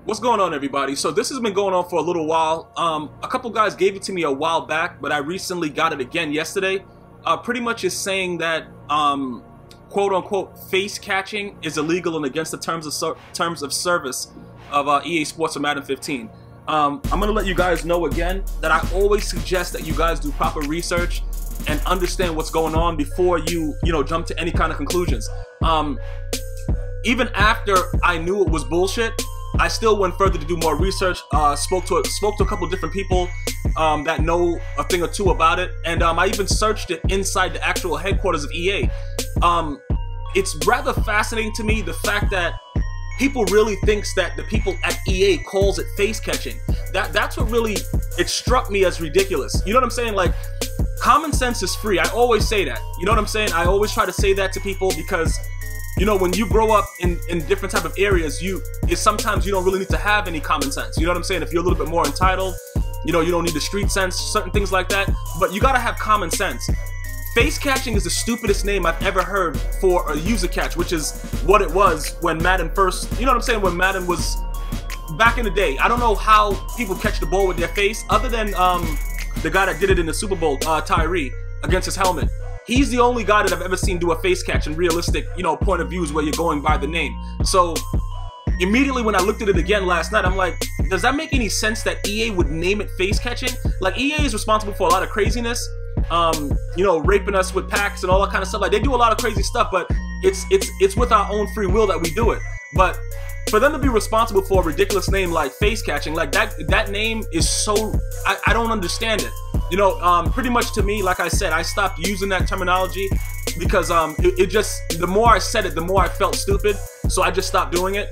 What's going on, everybody? So this has been going on for a little while. A couple guys gave it to me a while back, but I recently got it again yesterday. Pretty much is saying that quote-unquote face catching is illegal and against the terms of service of EA Sports or Madden 15. I'm gonna let you guys know again that I always suggest that you guys do proper research and understand what's going on before you jump to any kind of conclusions. Even after I knew it was bullshit, I still went further to do more research. Spoke to a couple different people that know a thing or two about it, and I even searched it inside the actual headquarters of EA. It's rather fascinating to me the fact that people really thinks that the people at EA calls it face catching. That's what really, it struck me as ridiculous. You know what I'm saying? Like, common sense is free. I always say that. You know what I'm saying? I always try to say that to people because, you know, when you grow up in different type of areas, sometimes you don't really need to have any common sense. You know what I'm saying? If you're a little bit more entitled, you know, you don't need the street sense, certain things like that, but you gotta have common sense. Face catching is the stupidest name I've ever heard for a user catch, which is what it was when Madden first, you know what I'm saying, when Madden was back in the day. I don't know how people catch the ball with their face, other than the guy that did it in the Super Bowl, Tyree, against his helmet. He's the only guy that I've ever seen do a face catch in realistic, point of views where you're going by the name. So immediately when I looked at it again last night, I'm like, does that make any sense that EA would name it face catching? Like, EA is responsible for a lot of craziness, raping us with packs and all that kind of stuff. Like, they do a lot of crazy stuff, but it's with our own free will that we do it. But for them to be responsible for a ridiculous name like face catching, like that name is so, I don't understand it. Pretty much to me, like I said, I stopped using that terminology because it just, the more I said it, the more I felt stupid. So I just stopped doing it.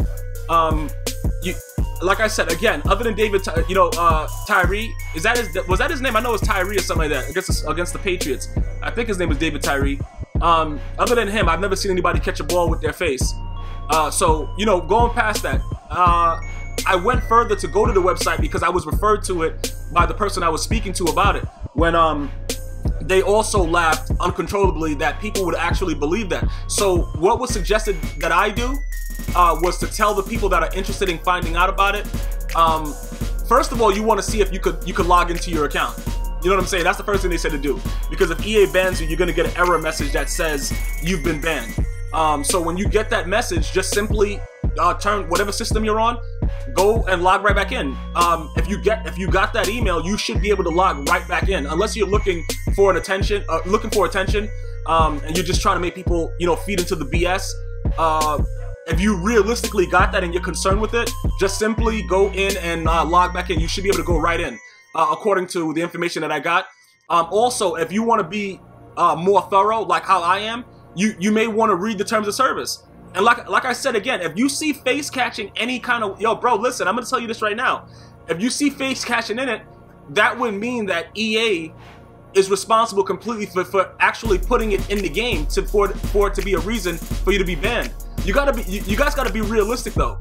Like I said, again, other than David, Tyree, was that his name? I know it's Tyree or something like that against the Patriots. I think his name is David Tyree. Other than him, I've never seen anybody catch a ball with their face. So going past that, I went further to go to the website because I was referred to it by the person I was speaking to about it, when they also laughed uncontrollably that people would actually believe that. So what was suggested that I do was to tell the people that are interested in finding out about it, first of all, you want to see if you could log into your account. You know what I'm saying? That's the first thing they said to do, because if EA bans you, you're going to get an error message that says you've been banned. So when you get that message, just simply turn whatever system you're on, go and log right back in. If you got that email, you should be able to log right back in, unless you're looking for attention, and you're just trying to make people, feed into the BS. If you realistically got that and you're concerned with it, just simply go in and log back in. You should be able to go right in, according to the information that I got. Also, if you want to be more thorough, like how I am, you may want to read the terms of service. And like I said again, if you see face catching any kind of, bro, listen, I'm gonna tell you this right now. If you see face catching in it, that would mean that EA is responsible completely for actually putting it in the game for it to be a reason for you to be banned. You guys gotta be realistic though.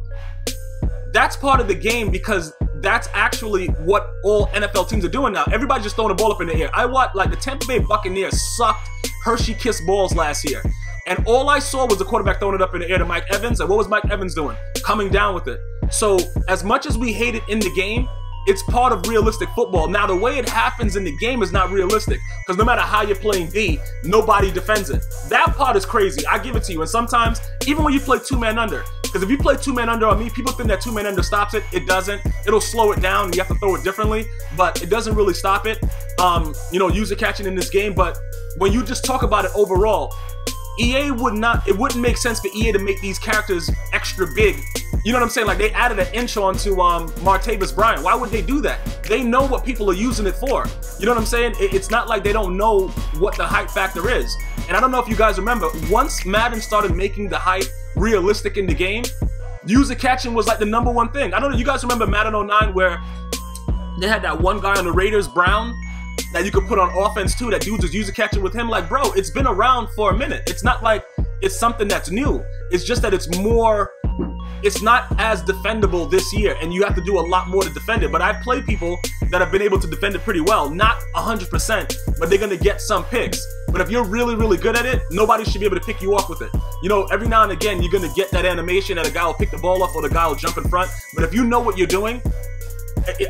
That's part of the game, because that's actually what all NFL teams are doing now. Everybody's just throwing the ball up in the air. I watched, like, the Tampa Bay Buccaneers sucked Hershey Kiss balls last year, and all I saw was the quarterback throwing it up in the air to Mike Evans. And what was Mike Evans doing? Coming down with it. So as much as we hate it in the game, it's part of realistic football. Now, the way it happens in the game is not realistic, because no matter how you're playing D, nobody defends it. That part is crazy. I give it to you. And sometimes, even when you play two-man under, because if you play two-man under on me, people think that two-man under stops it. It doesn't. It'll slow it down, and you have to throw it differently, but it doesn't really stop it. User catching in this game. But when you just talk about it overall, it wouldn't make sense for EA to make these characters extra big. You know what I'm saying? Like, they added an inch onto Martavis Bryant. Why would they do that? They know what people are using it for. You know what I'm saying? It's not like they don't know what the hype factor is. And I don't know if you guys remember, once Madden started making the hype realistic in the game, user catching was like the #1 thing. I don't know, you guys remember Madden 09 where they had that one guy on the Raiders, Brown, that you could put on offense too, that dudes was user catching with him? Like, bro, it's been around for a minute. It's not like it's something that's new. It's just that it's not as defendable this year, and you have to do a lot more to defend it. But I've played people that have been able to defend it pretty well. Not 100%, but they're going to get some picks. But if you're really, really good at it, nobody should be able to pick you off with it. You know, every now and again, you're gonna get that animation that a guy will pick the ball off or the guy will jump in front. But if you know what you're doing,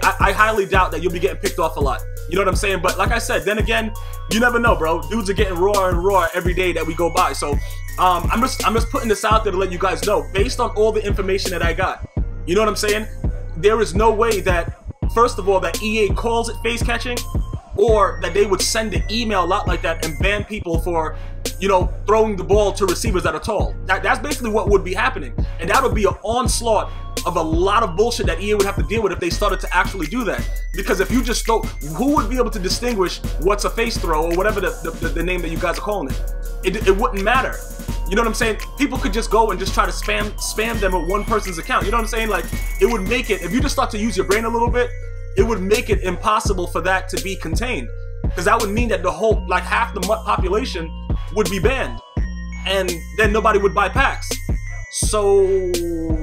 I highly doubt that you'll be getting picked off a lot. You know what I'm saying? But like I said, then again, you never know, bro. Dudes are getting rawer and rawer every day that we go by. So I'm just putting this out there to let you guys know, based on all the information that I got. You know what I'm saying? There is no way that, first of all, that EA calls it face catching, or that they would send an email out like that and ban people for, you know, throwing the ball to receivers that are tall. That's basically what would be happening. And that would be an onslaught of a lot of bullshit that EA would have to deal with if they started to actually do that. Because if you just throw, who would be able to distinguish what's a face throw or whatever the name that you guys are calling it? It wouldn't matter. You know what I'm saying? People could just go and just try to spam them with one person's account. You know what I'm saying? Like, it would make it, if you just start to use your brain a little bit, it would make it impossible for that to be contained. Because that would mean that the whole, like half the MUT population would be banned. And then nobody would buy packs. So,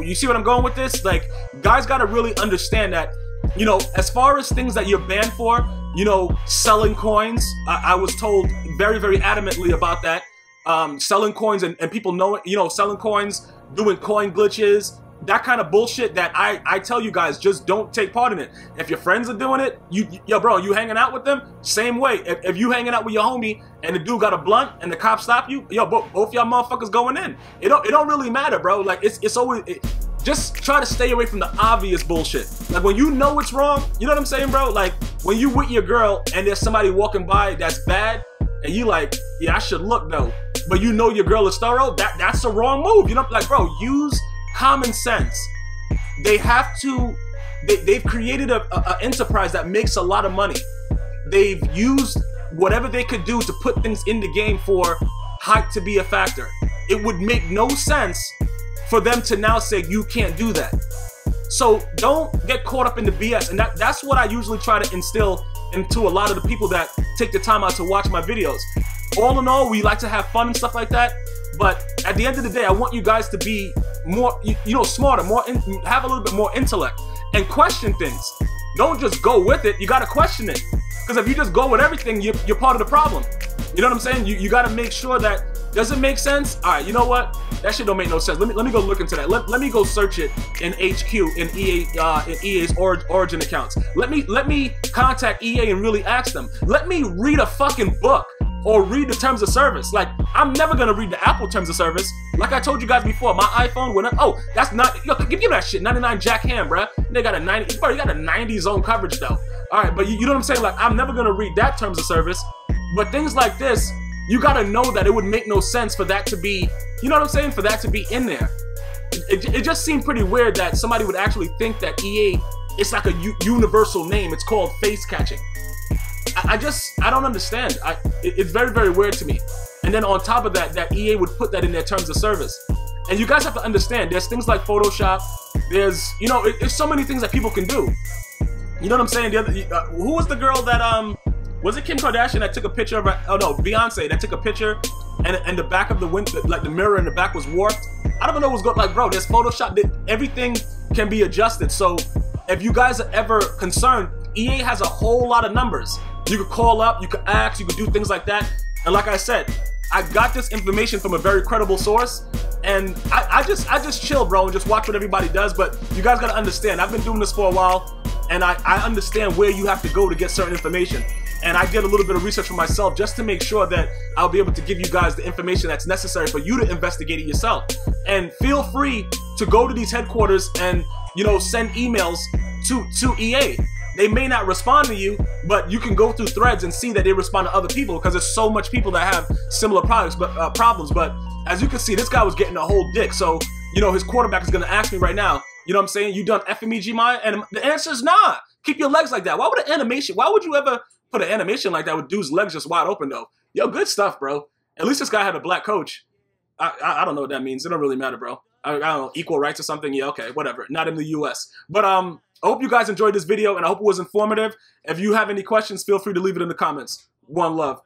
you see what I'm going with this? Like, guys gotta really understand that, you know, as far as things that you're banned for, you know, selling coins, I was told very, very adamantly about that. Selling coins and people know it, you know, selling coins, doing coin glitches, that kind of bullshit that I tell you guys, just don't take part in it. If your friends are doing it, yo bro, you hanging out with them, same way. If you hanging out with your homie and the dude got a blunt and the cops stop you, yo, both y'all motherfuckers going in. It don't really matter, bro. Like, it's always, just try to stay away from the obvious bullshit. Like, when you know it's wrong, you know what I'm saying, bro? Like, when you with your girl and there's somebody walking by that's bad, and you like, yeah, I should look though, but you know your girl is thorough, that's a wrong move. You know, like, bro, use common sense. They have to, they've created a enterprise that makes a lot of money. They've used whatever they could do to put things in the game for hype to be a factor. It would make no sense for them to now say you can't do that. So don't get caught up in the BS, and that's what I usually try to instill into a lot of the people that take the time out to watch my videos. All in all, we like to have fun and stuff like that, but at the end of the day, I want you guys to be more, you know, smarter, have a little bit more intellect, and question things. Don't just go with it, you gotta question it. Because if you just go with everything, you're part of the problem. You know what I'm saying? You gotta make sure that, does it make sense? All right, you know what? That shit don't make no sense. Let me go look into that. Let me go search it in HQ, in EA's origin accounts. Let me contact EA and really ask them. Let me read a fucking book or read the terms of service. Like, I'm never gonna read the Apple terms of service. Like I told you guys before, my iPhone went up. Oh, that's not, yo, give me that shit. 99 Jack Ham, bruh. They got a 90, bro, you got a 90 zone coverage though. All right, but you know what I'm saying? Like, I'm never gonna read that terms of service. But things like this, you gotta know that it would make no sense for that to be, you know what I'm saying? For that to be in there. It just seemed pretty weird that somebody would actually think that EA, it's like a universal name. It's called face catching. I don't understand. It's very, very weird to me. And then on top of that, that EA would put that in their terms of service. And you guys have to understand, there's things like Photoshop. There's, you know, there's so many things that people can do. You know what I'm saying? The other, who was the girl that, was it Kim Kardashian that took a picture of her, oh no, Beyonce that took a picture and the back of the window, like the mirror in the back was warped? I don't know what's going, like, bro, there's Photoshop, everything can be adjusted. So if you guys are ever concerned, EA has a whole lot of numbers. You could call up, you could ask, you could do things like that. And like I said, I got this information from a very credible source, and I just chill, bro, and just watch what everybody does. But you guys gotta understand, I've been doing this for a while, and I understand where you have to go to get certain information. And I did a little bit of research for myself just to make sure that I'll be able to give you guys the information that's necessary for you to investigate it yourself. And feel free to go to these headquarters and, you know, send emails to EA. They may not respond to you, but you can go through threads and see that they respond to other people, because there's so much people that have similar problems. But as you can see, this guy was getting a whole dick. So, you know, his quarterback is gonna ask me right now, you know what I'm saying? You done effing me, Gmia? And the answer is nah. Keep your legs like that. Why would an animation? Why would you ever put an animation like that with dude's legs just wide open though? Yo, good stuff, bro. At least this guy had a black coach. I don't know what that means. It don't really matter, bro. I don't know, equal rights or something. Yeah, okay, whatever. Not in the US. But I hope you guys enjoyed this video, and I hope it was informative. If you have any questions, feel free to leave it in the comments. One love.